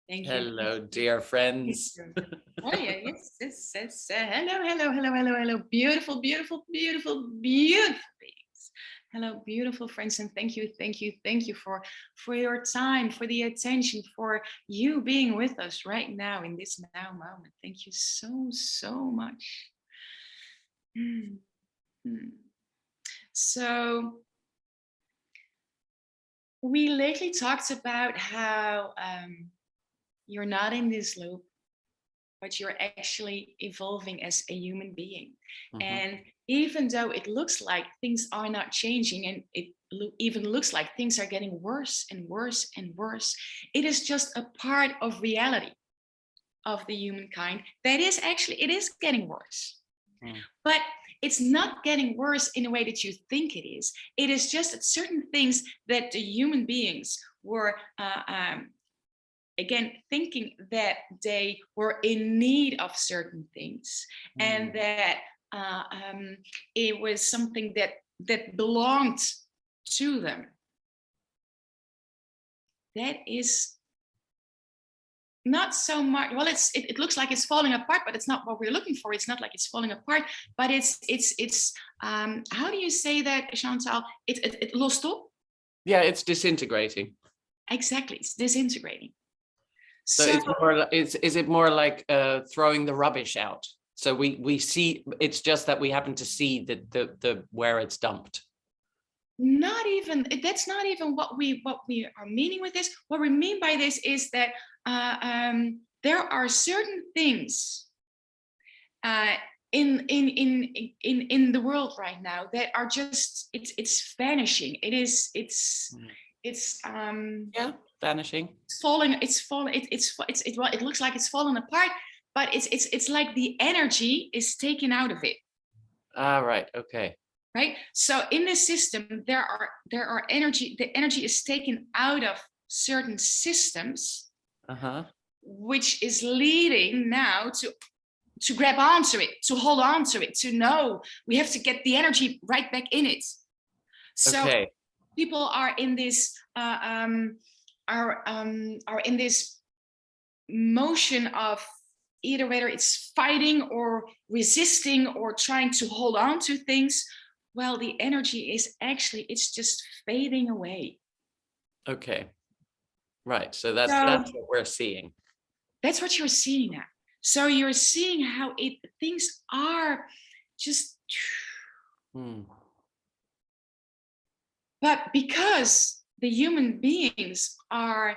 Thank you. Hello, dear friends. Oh yeah, yes. Hello. Beautiful beings. Hello, beautiful friends, and thank you for your time, for the attention, for you being with us right now in this now moment. Thank you so much. So we lately talked about how you're not in this loop, but you're actually evolving as a human being. And even though it looks like things are not changing, and it even looks like things are getting worse and worse and worse, it is just a part of reality of the humankind that is actually, it is getting worse. But it's not getting worse in a way that you think it is. It is just that certain things that the human beings were again thinking that they were in need of certain things, and that it was something that belonged to them. That is not so much, well, it looks like it's falling apart, but it's not what we're looking for. It's not like it's falling apart, but it's how do you say that, Chantal? It lost up. Yeah, it's disintegrating. Exactly, it's disintegrating. So it's more, is it more like throwing the rubbish out? So we see, it's just that we happen to see the where it's dumped. Not even, that's not even what we are meaning with this. What we mean by this is that there are certain things in the world right now that are just, it's vanishing. It's vanishing. It's falling. It looks like it's fallen apart, but it's like the energy is taken out of it. Ah, right. Okay. Right. So in this system, there are energy. The energy is taken out of certain systems, which is leading now to grab onto it, to hold on to it, to know we have to get the energy right back in it. So people are in this are in this motion of either whether it's fighting or resisting or trying to hold on to things. Well, the energy is actually, it's just fading away. Okay. Right. So that's what we're seeing. That's what you're seeing now. So you're seeing how things are just. But because the human beings are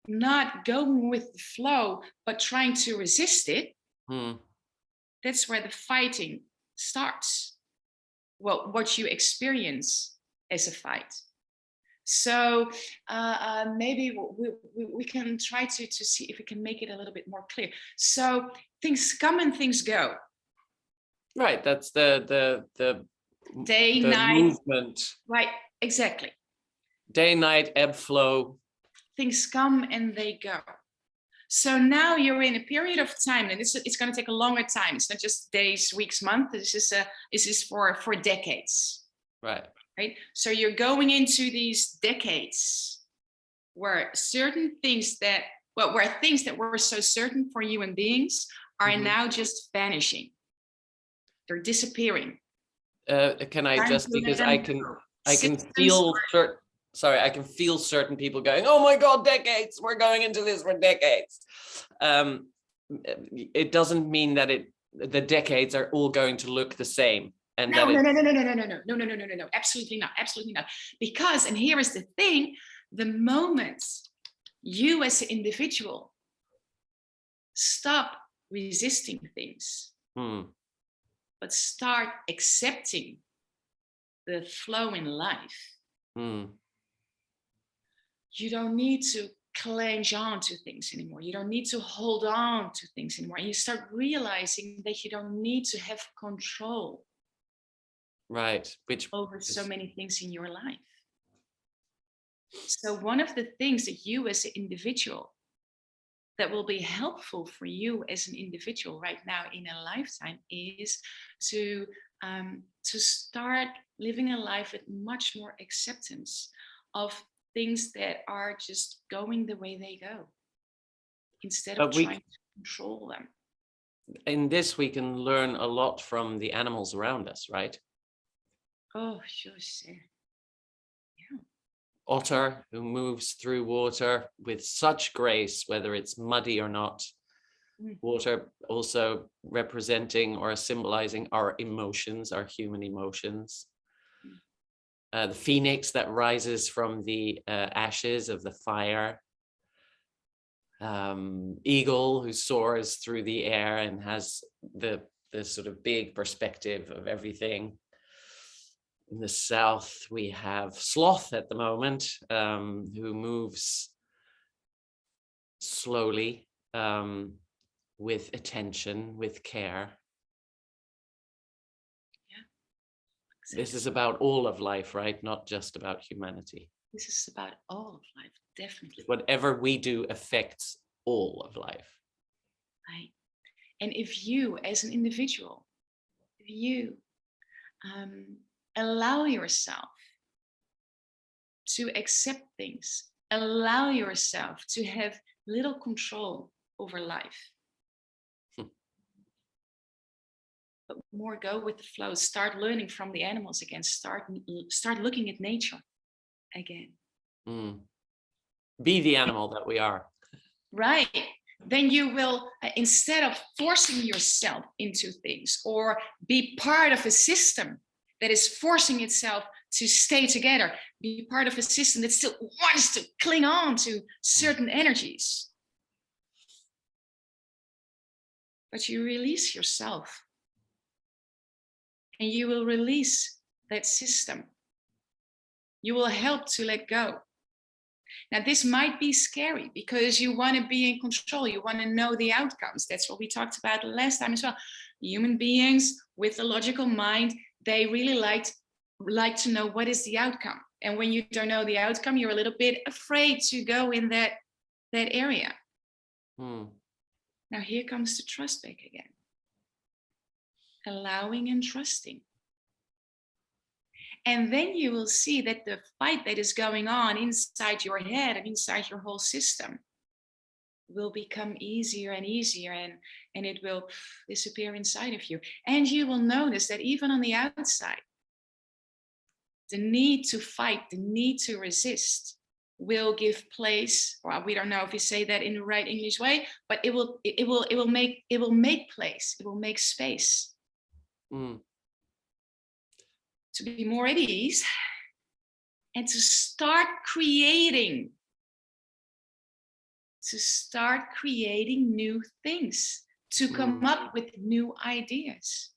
not going with the flow, but trying to resist it, that's where the fighting starts. Well, what you experience as a fight. So maybe we can try to see if we can make it a little bit more clear. So things come and things go. Right. That's the day, the night movement. Right. Exactly. Day, night, ebb, flow. Things come and they go. So now you're in a period of time, and it's going to take a longer time. It's not just days, weeks, months. This is for decades. Right. Right. So you're going into these decades where certain things where things that were so certain for human beings are now just vanishing. They're disappearing. Can I just, because I can feel certain. Sorry, I can feel certain people going, oh my God, decades, we're going into this for decades. It doesn't mean that the decades are all going to look the same. And no, absolutely not. Because, and here is the thing, the moment you as an individual stop resisting things, but start accepting the flow in life, you don't need to cling on to things anymore. You don't need to hold on to things anymore. And you start realizing that you don't need to have control. Right. Over so many things in your life. So one of the things that you as an individual, that will be helpful for you as an individual right now in a lifetime, is to start living a life with much more acceptance of things that are just going the way they go. instead of trying to control them. In this, we can learn a lot from the animals around us, right? Oh, sure. Yeah. Otter, who moves through water with such grace, whether it's muddy or not. Water also representing or symbolizing our emotions, our human emotions. The phoenix that rises from the ashes of the fire. Eagle who soars through the air and has the sort of big perspective of everything. In the south, we have sloth at the moment, who moves slowly, with attention, with care. Yeah, exactly. This is about all of life, right? Not just about humanity. This is about all of life, definitely. Whatever we do affects all of life. Right. And if you, as an individual, if you allow yourself to accept things, allow yourself to have little control over life, but more go with the flow, start learning from the animals again, start looking at nature again. Be the animal that we are. Right. Then you will, instead of forcing yourself into things or be part of a system that is forcing itself to stay together, be part of a system that still wants to cling on to certain energies. But you release yourself and you will release that system. You will help to let go. Now, this might be scary because you want to be in control. You want to know the outcomes. That's what we talked about last time as well. Human beings with a logical mind, they really like to know what is the outcome. And when you don't know the outcome, you're a little bit afraid to go in that area. Now, here comes the trust back again. Allowing and trusting. And then you will see that the fight that is going on inside your head and inside your whole system will become easier and easier, and it will disappear inside of you. And you will notice that even on the outside, the need to fight, the need to resist will give place, well, we don't know if you say that in the right English way, but it will make place, it will make space. To be more at ease and to start creating new things, to come up with new ideas.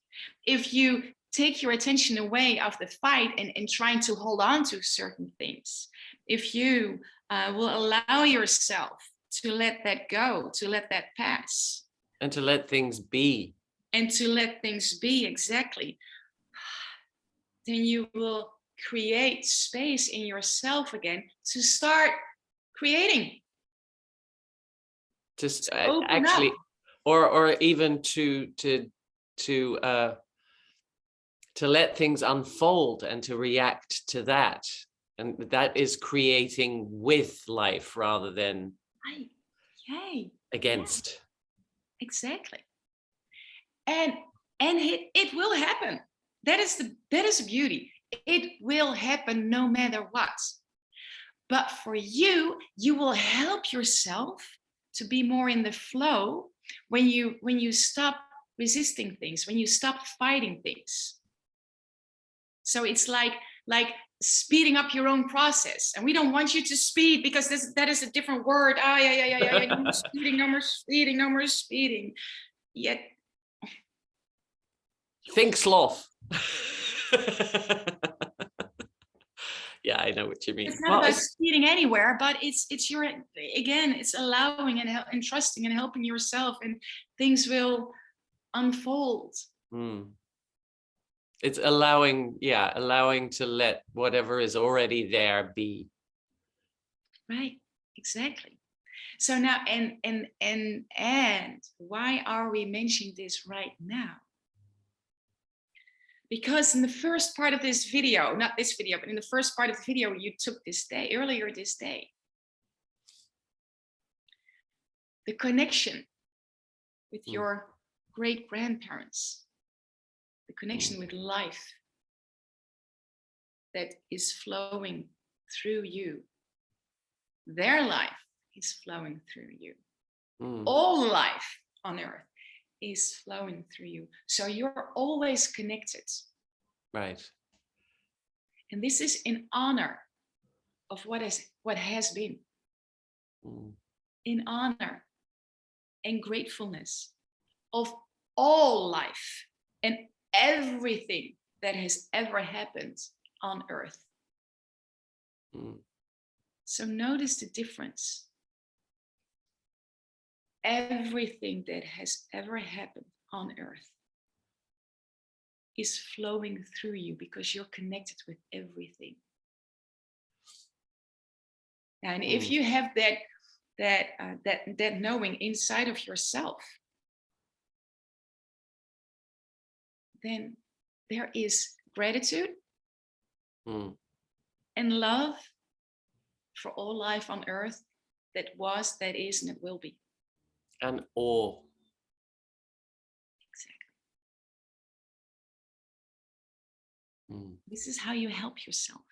If you take your attention away of the fight and trying to hold on to certain things, if you will allow yourself to let that go, to let that pass. And to let things be. And to let things be, exactly. Then you will create space in yourself again to start creating. Just actually, or even to let things unfold and to react to that, and that is creating with life rather than against. Yeah. Exactly. And it will happen. That is the beauty. It will happen no matter what. But for you will help yourself to be more in the flow when you stop resisting things, when you stop fighting things. So it's like speeding up your own process. And we don't want you to speed because that is a different word. No more speeding. Yet think sloth. Yeah, I know what you mean. It's not about speeding anywhere, but it's allowing and trusting and helping yourself, and things will unfold. It's allowing to let whatever is already there be. Right, exactly. So now, and why are we mentioning this right now? Because in the first part of this video, not this video, but in the first part of the video you took earlier this day, the connection with your great grandparents, the connection with life that is flowing through you. Their life is flowing through you. All life on earth is flowing through you. So you're always connected. Right. And this is in honor of what has been. In honor and gratefulness of all life and everything that has ever happened on earth. So notice the difference. Everything that has ever happened on earth is flowing through you because you're connected with everything. And if you have that knowing inside of yourself, then there is gratitude and love for all life on earth that was, that is, and it will be. And awe. Exactly. This is how you help yourself.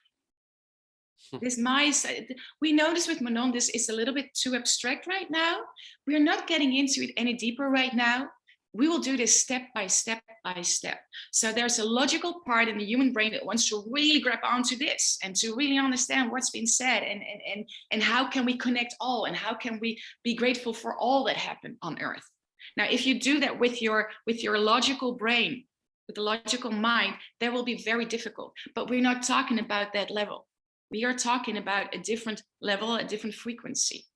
We notice with Manon, this is a little bit too abstract right now. We're not getting into it any deeper right now. We will do this step by step by step. So there's a logical part in the human brain that wants to really grab onto this and to really understand what's been said and how can we connect all and how can we be grateful for all that happened on earth. Now, if you do that with your logical brain, with the logical mind, that will be very difficult. But we're not talking about that level. We are talking about a different level, a different frequency.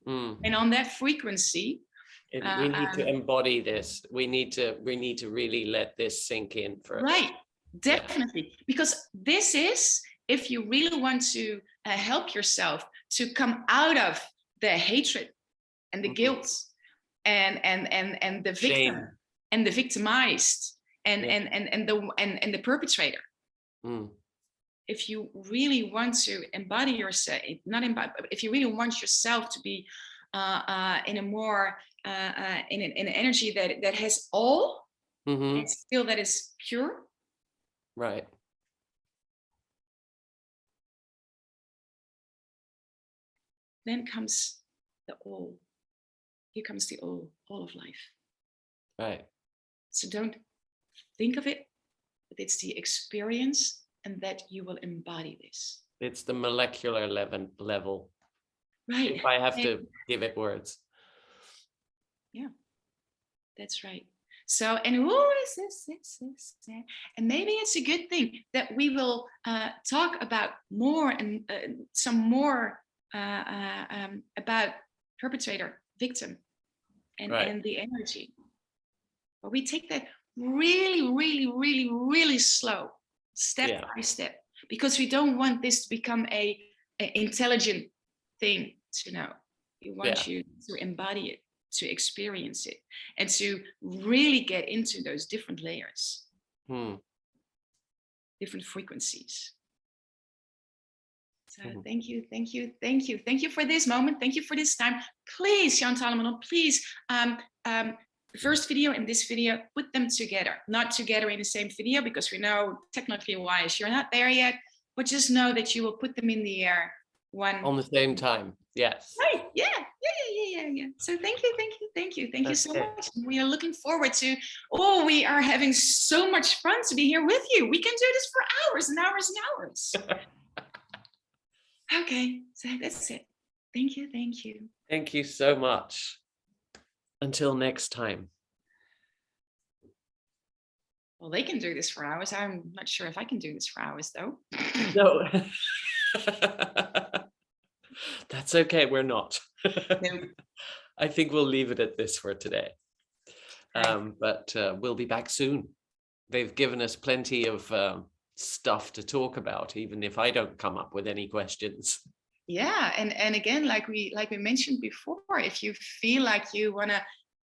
And on that frequency, we need to embody this. We need to really let this sink in first. Right, definitely. Yeah. Because this is, if you really want to help yourself to come out of the hatred and the guilt and the victim shame and the victimized and the perpetrator. If you really want to embody yourself, if you really want yourself to be in a more in an energy that has all, and still that is pure. Right. Then comes the all. Here comes the all of life. Right. So don't think of it, but it's the experience, and that you will embody this. It's the molecular level. Right. If I have to give it words. Yeah, that's right. So, and who is this? And maybe it's a good thing that we will talk about more and some more about perpetrator, victim, and the energy. But we take that really, really, really, really slow, step by step, because we don't want this to become a intelligent thing to know. We want you to embody it, to experience it, and to really get into those different layers, different frequencies. So thank you for this moment. Thank you for this time. Please, Chantal and Manon, please, the first video and this video, put them together, not together in the same video, because we know technically wise you're not there yet, but just know that you will put them in the air on the same time. Yes. Right. Yeah. So thank you so much. We are looking forward to, we are having so much fun to be here with you. We can do this for hours and hours and hours. Okay, so that's it. Thank you. Thank you so much. Until next time. Well, they can do this for hours. I'm not sure if I can do this for hours, though. No. That's okay, we're not. No. I think we'll leave it at this for today. But we'll be back soon. They've given us plenty of stuff to talk about, even if I don't come up with any questions. Yeah, and again, like we mentioned before, if you feel like you want to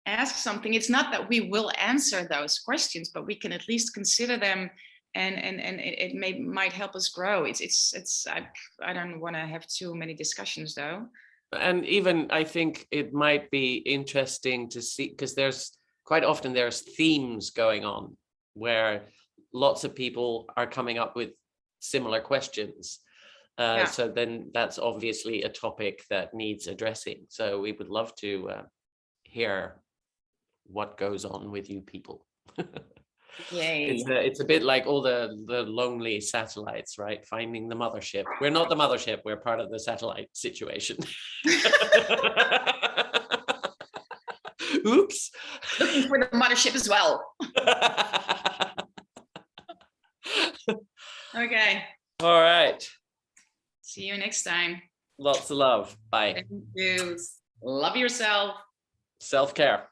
ask something, it's not that we will answer those questions, but we can at least consider them, and it might help us grow. I don't want to have too many discussions though. And even I think it might be interesting to see, because there's themes going on where lots of people are coming up with similar questions. So then that's obviously a topic that needs addressing. So we would love to hear what goes on with you people. Yay. It's a bit like all the lonely satellites, right? Finding the mothership. We're not the mothership, we're part of the satellite situation. Oops. Looking for the mothership as well. Okay. All right. See you next time. Lots of love. Bye. Thank you. Love yourself. Self-care.